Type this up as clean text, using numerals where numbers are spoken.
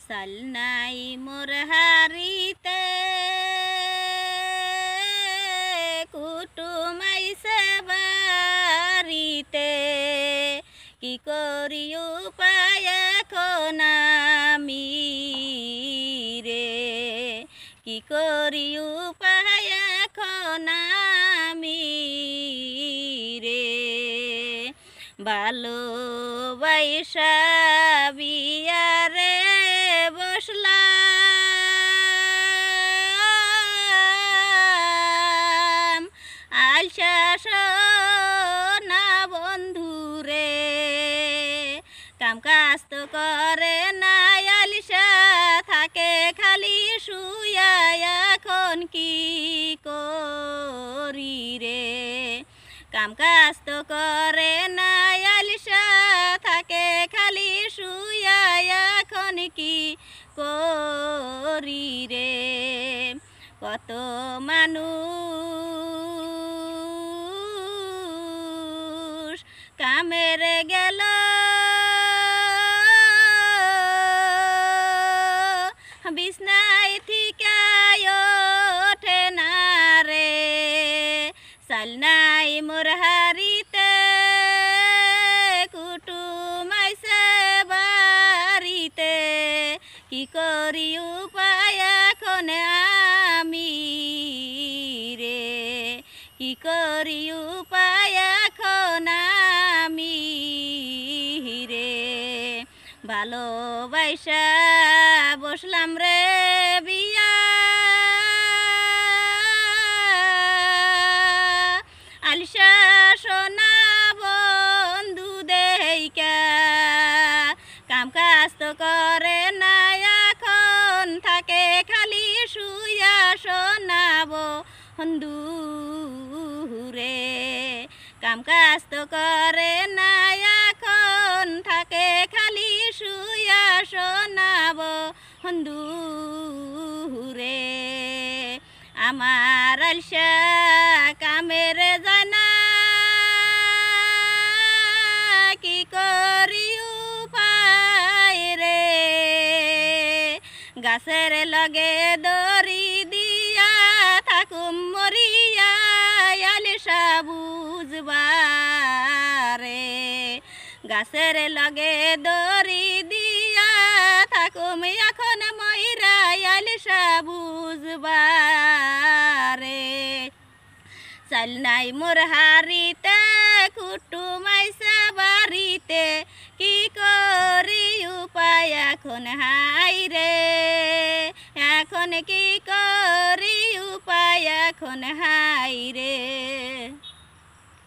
চাল নাই মোর হারিতে কুটুম আইছে বাড়িতে কি করি উপায় এখন আমি রে কি করি উপায় এখন আমি রে ভালোবাসা বিয়ারে বসলাম আলসা সোনা বন্ধুরে কাম কাজ তো করে না আলসা থাকে খালি শুয়া এখন কি করি রে কাম কাজ তো করে না আলসা থাকে খালি শুয়া এখন কি করি রে কত মানুষ কামের গেল বিছনায় থিকা ওঠে না রে চাল নাই মোর হারিতে কুটুম আইছে বাড়িতে কি করি উপায় এখন আমি রে কি করি উপায় এখন আমি রে ভালোবাসা বসলাম রে বিয়া আলসা সোনা বন্ধু দেইকা কাম কাজ তো করে না এখন থাকে খালি শুয়া শোনাব বন্ধু রে কাম কাজ তো করে না এখন থাকে খালি শুয়া শোনাব বন্ধু রে আমার আলসা কামের জানা কি করি উপায় রে গাছের লগে দড়ি দিয়া থাকুম মরিয়া আলসা বুঝবারে গাছের লগে দড়ি দিয়া থাকুম এখন ময়রা আলসা বুঝবারে চাল নাই মোর হারিতে কুটুম আইছে বাড়িতে কি করি উপায় এখন হাই রে এখন কি করি উপায় এখন হাই রে।